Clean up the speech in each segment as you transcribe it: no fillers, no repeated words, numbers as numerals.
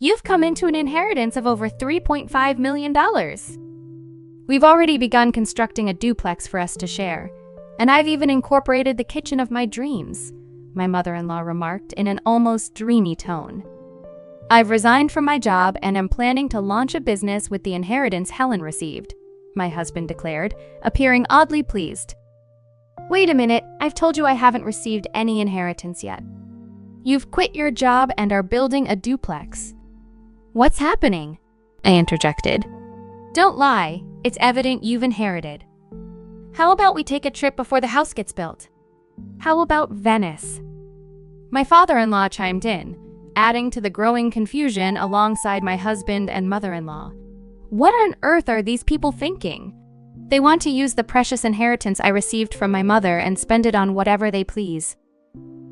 You've come into an inheritance of over $3.5 million. We've already begun constructing a duplex for us to share, and I've even incorporated the kitchen of my dreams, my mother-in-law remarked in an almost dreamy tone. I've resigned from my job and am planning to launch a business with the inheritance Helen received, my husband declared, appearing oddly pleased. Wait a minute, I've told you I haven't received any inheritance yet. You've quit your job and are building a duplex. What's happening? I interjected. Don't lie, it's evident you've inherited. How about we take a trip before the house gets built? How about Venice? My father-in-law chimed in, adding to the growing confusion alongside my husband and mother-in-law. What on earth are these people thinking? They want to use the precious inheritance I received from my mother and spend it on whatever they please.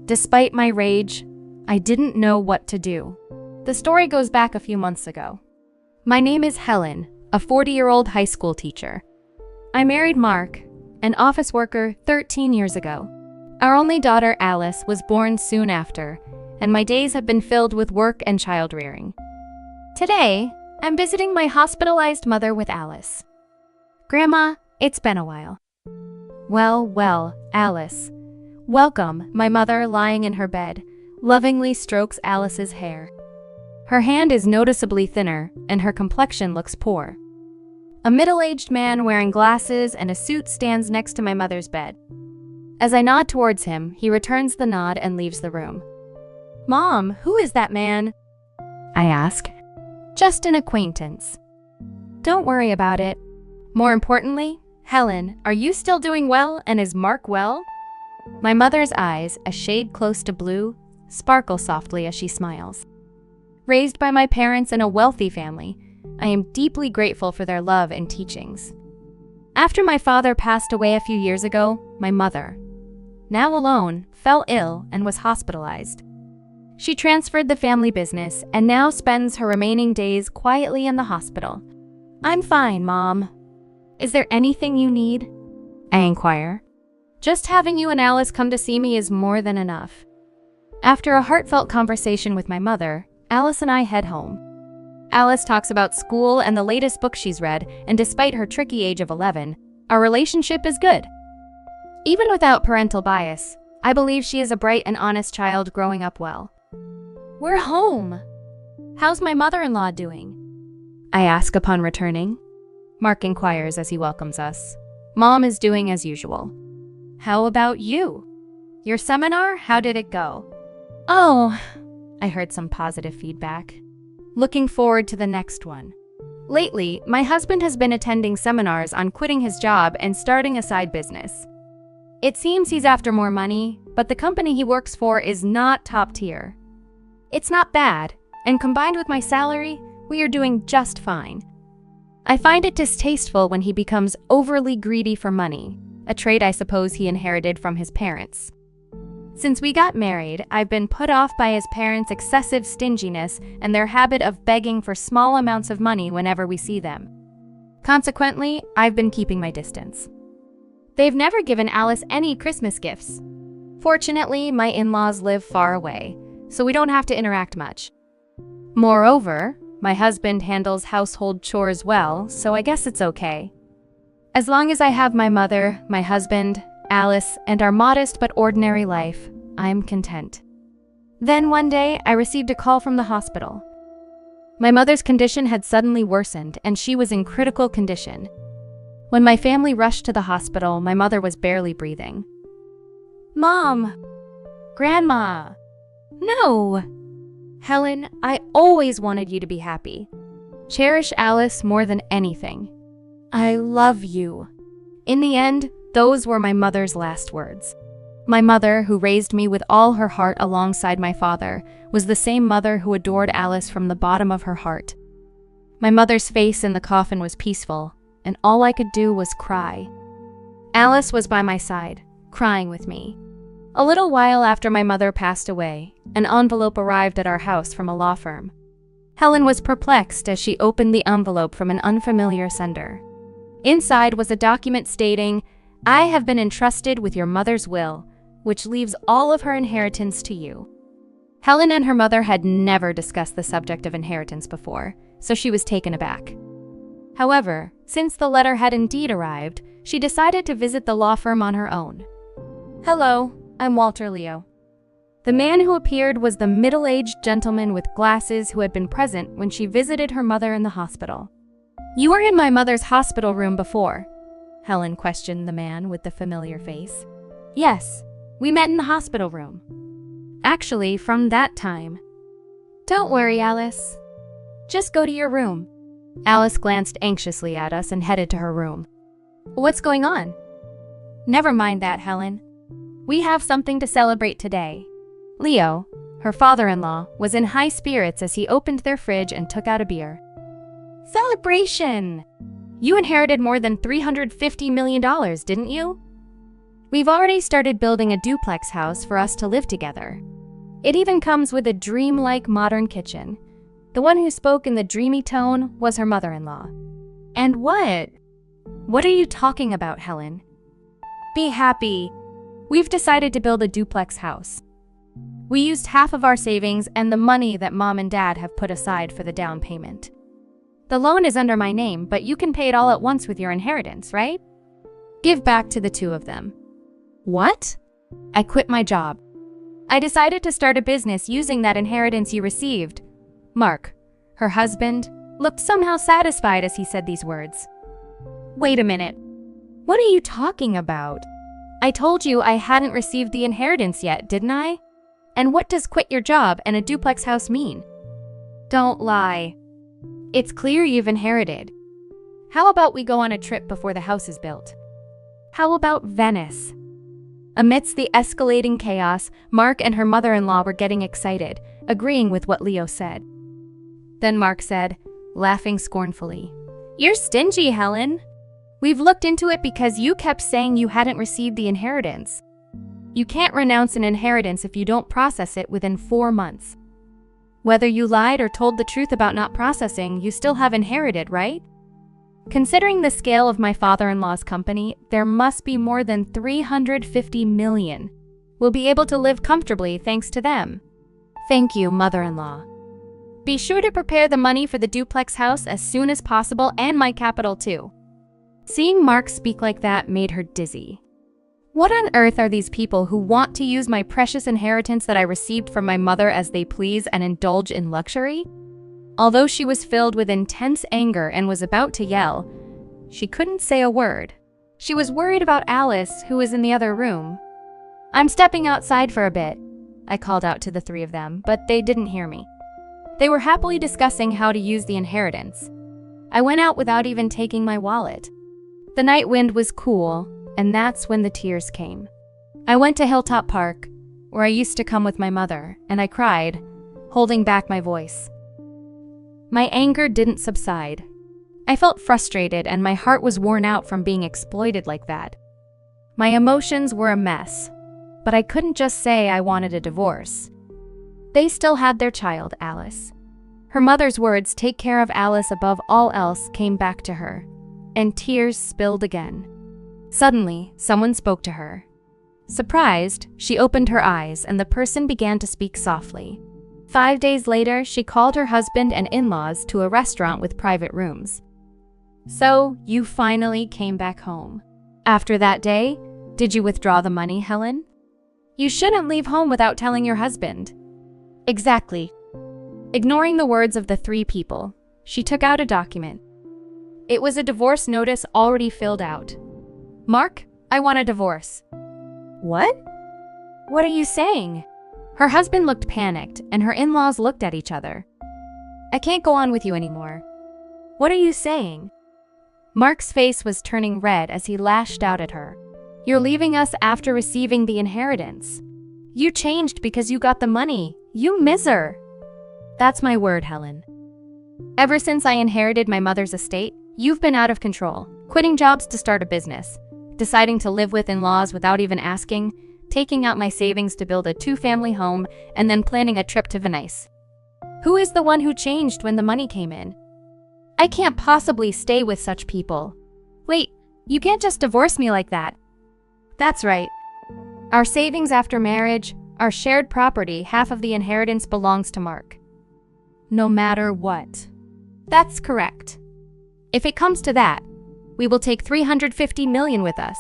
Despite my rage, I didn't know what to do. The story goes back a few months ago. My name is Helen, a 40-year-old high school teacher. I married Mark, an office worker, 13 years ago. Our only daughter, Alice, was born soon after, and my days have been filled with work and child-rearing. Today, I'm visiting my hospitalized mother with Alice. Grandma, it's been a while. Well, Alice. Welcome, my mother, lying in her bed, lovingly strokes Alice's hair. Her hand is noticeably thinner, and her complexion looks poor. A middle-aged man wearing glasses and a suit stands next to my mother's bed. As I nod towards him, he returns the nod and leaves the room. Mom, who is that man? I ask. Just an acquaintance. Don't worry about it. More importantly, Helen, are you still doing well, and is Mark well? My mother's eyes, a shade close to blue, sparkle softly as she smiles. Raised by my parents in a wealthy family, I am deeply grateful for their love and teachings. After my father passed away a few years ago, my mother, now alone, fell ill and was hospitalized. She transferred the family business and now spends her remaining days quietly in the hospital. I'm fine, Mom. Is there anything you need? I inquire. Just having you and Alice come to see me is more than enough. After a heartfelt conversation with my mother, Alice and I head home. Alice talks about school and the latest book she's read, and despite her tricky age of 11, our relationship is good. Even without parental bias, I believe she is a bright and honest child growing up well. We're home. How's my mother-in-law doing? I ask upon returning. Mark inquires as he welcomes us. Mom is doing as usual. How about you? Your seminar, how did it go? Oh, I heard some positive feedback. Looking forward to the next one. Lately, my husband has been attending seminars on quitting his job and starting a side business. It seems he's after more money, but the company he works for is not top tier. It's not bad, and combined with my salary, we are doing just fine. I find it distasteful when he becomes overly greedy for money, a trait I suppose he inherited from his parents. Since we got married, I've been put off by his parents' excessive stinginess and their habit of begging for small amounts of money whenever we see them. Consequently, I've been keeping my distance. They've never given Alice any Christmas gifts. Fortunately, my in-laws live far away, so we don't have to interact much. Moreover, my husband handles household chores well, so I guess it's okay. As long as I have my mother, my husband, Alice, and our modest but ordinary life, I'm content. Then one day, I received a call from the hospital. My mother's condition had suddenly worsened, and she was in critical condition. When my family rushed to the hospital, my mother was barely breathing. Mom! Grandma! No! Helen, I always wanted you to be happy. Cherish Alice more than anything. I love you. In the end, those were my mother's last words. My mother, who raised me with all her heart alongside my father, was the same mother who adored Alice from the bottom of her heart. My mother's face in the coffin was peaceful, and all I could do was cry. Alice was by my side, crying with me. A little while after my mother passed away, an envelope arrived at our house from a law firm. Helen was perplexed as she opened the envelope from an unfamiliar sender. Inside was a document stating, "I have been entrusted with your mother's will, which leaves all of her inheritance to you." Helen and her mother had never discussed the subject of inheritance before, so she was taken aback. However, since the letter had indeed arrived, she decided to visit the law firm on her own. "Hello, I'm Walter Leo." The man who appeared was the middle-aged gentleman with glasses who had been present when she visited her mother in the hospital. "You were in my mother's hospital room before?" Helen questioned the man with the familiar face. "Yes, we met in the hospital room. Actually, from that time." "Don't worry, Alice. Just go to your room." Alice glanced anxiously at us and headed to her room. "What's going on?" "Never mind that, Helen. We have something to celebrate today." Leo, her father-in-law, was in high spirits as he opened their fridge and took out a beer. "Celebration! You inherited more than $350 million, didn't you? We've already started building a duplex house for us to live together. It even comes with a dream-like modern kitchen." The one who spoke in the dreamy tone was her mother-in-law. "And what? What are you talking about, Helen? Be happy. We've decided to build a duplex house. We used half of our savings and the money that Mom and Dad have put aside for the down payment. The loan is under my name, but you can pay it all at once with your inheritance, right? Give back to the two of them." "What?" "I quit my job. I decided to start a business using that inheritance you received." Mark, her husband, looked somehow satisfied as he said these words. "Wait a minute. What are you talking about? I told you I hadn't received the inheritance yet, didn't I? And what does quit your job and a duplex house mean?" "Don't lie. It's clear you've inherited. How about we go on a trip before the house is built? How about Venice?" Amidst the escalating chaos, Mark and her mother-in-law were getting excited, agreeing with what Leo said. Then Mark said, laughing scornfully, "You're stingy, Helen. We've looked into it because you kept saying you hadn't received the inheritance. You can't renounce an inheritance if you don't process it within 4 months. Whether you lied or told the truth about not processing, you still have inherited, right? Considering the scale of my father-in-law's company, there must be more than $350 million. We'll be able to live comfortably thanks to them. Thank you, mother-in-law. Be sure to prepare the money for the duplex house as soon as possible and my capital too." Seeing Mark speak like that made her dizzy. What on earth are these people who want to use my precious inheritance that I received from my mother as they please and indulge in luxury? Although she was filled with intense anger and was about to yell, she couldn't say a word. She was worried about Alice, who was in the other room. "I'm stepping outside for a bit," I called out to the three of them, but they didn't hear me. They were happily discussing how to use the inheritance. I went out without even taking my wallet. The night wind was cool, and that's when the tears came. I went to Hilltop Park, where I used to come with my mother, and I cried, holding back my voice. My anger didn't subside. I felt frustrated and my heart was worn out from being exploited like that. My emotions were a mess, but I couldn't just say I wanted a divorce. They still had their child, Alice. Her mother's words, "Take care of Alice above all else," came back to her, and tears spilled again. Suddenly, someone spoke to her. Surprised, she opened her eyes and the person began to speak softly. 5 days later, she called her husband and in-laws to a restaurant with private rooms. "So, you finally came back home. After that day, did you withdraw the money, Helen? You shouldn't leave home without telling your husband." "Exactly." Ignoring the words of the three people, she took out a document. It was a divorce notice already filled out. "Mark, I want a divorce." "What? What are you saying?" Her husband looked panicked, and her in-laws looked at each other. "I can't go on with you anymore." "What are you saying?" Mark's face was turning red as he lashed out at her. "You're leaving us after receiving the inheritance. You changed because you got the money. You miser." "That's my word, Helen. Ever since I inherited my mother's estate, you've been out of control, quitting jobs to start a business, deciding to live with in-laws without even asking, taking out my savings to build a 2-family home, and then planning a trip to Venice. Who is the one who changed when the money came in? I can't possibly stay with such people." "Wait, you can't just divorce me like that." "That's right. Our savings after marriage, our shared property, half of the inheritance belongs to Mark. No matter what. That's correct. If it comes to that, we will take $350 million with us.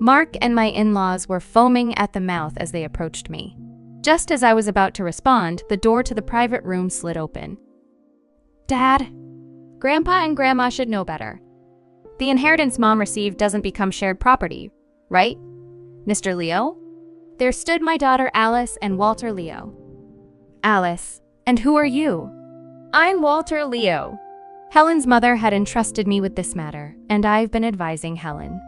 Mark and my in-laws were foaming at the mouth as they approached me. Just as I was about to respond, the door to the private room slid open. Dad, Grandpa and Grandma should know better. The inheritance Mom received doesn't become shared property, right, Mr. Leo? There stood my daughter Alice and Walter Leo. Alice, and who are you? I'm Walter Leo. Helen's mother had entrusted me with this matter, and I've been advising Helen.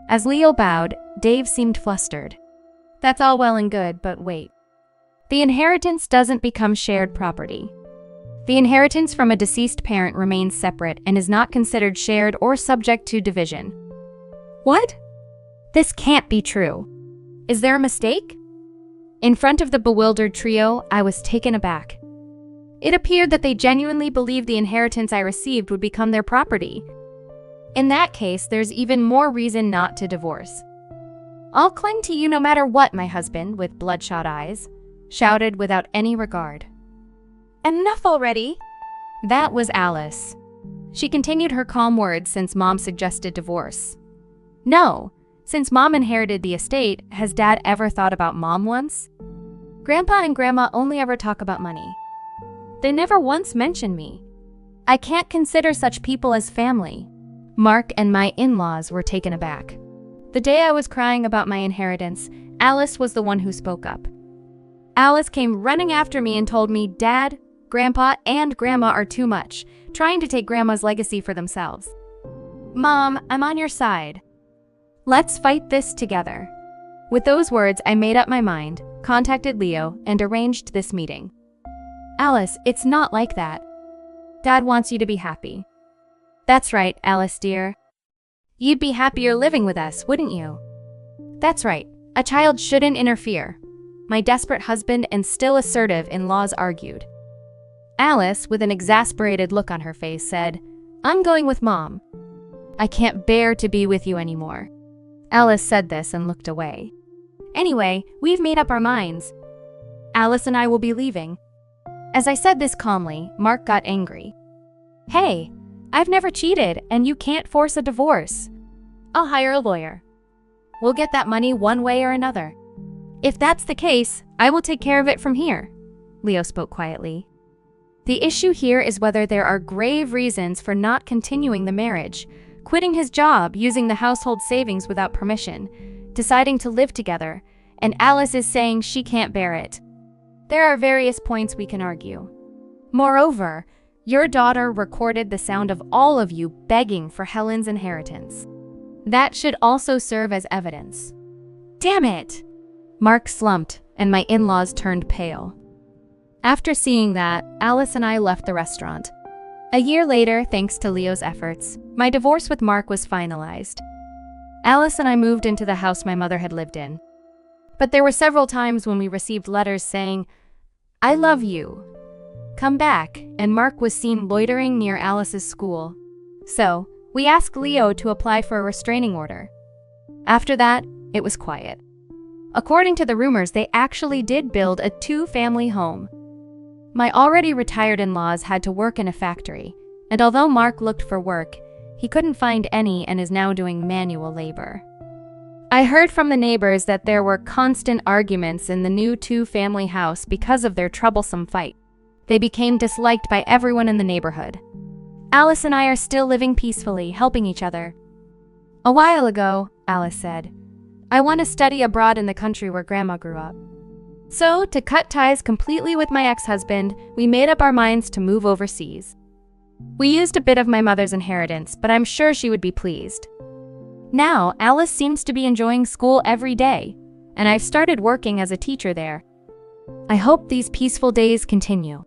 As Leo bowed, Dave seemed flustered. That's all well and good, but wait. The inheritance doesn't become shared property. The inheritance from a deceased parent remains separate and is not considered shared or subject to division. What? This can't be true. Is there a mistake? In front of the bewildered trio, I was taken aback. It appeared that they genuinely believed the inheritance I received would become their property. In that case, there's even more reason not to divorce. I'll cling to you no matter what, my husband, with bloodshot eyes, shouted without any regard. Enough already! That was Alice. She continued her calm words since Mom suggested divorce. No, since Mom inherited the estate, has Dad ever thought about Mom once? Grandpa and Grandma only ever talk about money. They never once mention me. I can't consider such people as family. Mark and my in-laws were taken aback. The day I was crying about my inheritance, Alice was the one who spoke up. Alice came running after me and told me Dad, Grandpa, and Grandma are too much, trying to take Grandma's legacy for themselves. Mom, I'm on your side. Let's fight this together. With those words, I made up my mind, contacted Leo, and arranged this meeting. Alice, it's not like that. Dad wants you to be happy. That's right, Alice dear. You'd be happier living with us, wouldn't you? That's right, a child shouldn't interfere. My desperate husband and still assertive in-laws argued. Alice, with an exasperated look on her face, said, I'm going with Mom. I can't bear to be with you anymore. Alice said this and looked away. Anyway, we've made up our minds. Alice and I will be leaving. As I said this calmly, Mark got angry. Hey, I've never cheated, and you can't force a divorce. I'll hire a lawyer. We'll get that money one way or another. If that's the case, I will take care of it from here, Leo spoke quietly. The issue here is whether there are grave reasons for not continuing the marriage, quitting his job, using the household savings without permission, deciding to live together, and Alice is saying she can't bear it. There are various points we can argue. Moreover, your daughter recorded the sound of all of you begging for Helen's inheritance. That should also serve as evidence. Damn it! Mark slumped, and my in-laws turned pale. After seeing that, Alice and I left the restaurant. A year later, thanks to Leo's efforts, my divorce with Mark was finalized. Alice and I moved into the house my mother had lived in. But there were several times when we received letters saying, I love you. Come back, and Mark was seen loitering near Alice's school. So, we asked Leo to apply for a restraining order. After that, it was quiet. According to the rumors, they actually did build a two-family home. My already retired in-laws had to work in a factory, and although Mark looked for work, he couldn't find any and is now doing manual labor. I heard from the neighbors that there were constant arguments in the new two-family house because of their troublesome fight. They became disliked by everyone in the neighborhood. Alice and I are still living peacefully, helping each other. A while ago, Alice said, I want to study abroad in the country where Grandma grew up. So, to cut ties completely with my ex-husband, we made up our minds to move overseas. We used a bit of my mother's inheritance, but I'm sure she would be pleased. Now, Alice seems to be enjoying school every day, and I've started working as a teacher there. I hope these peaceful days continue.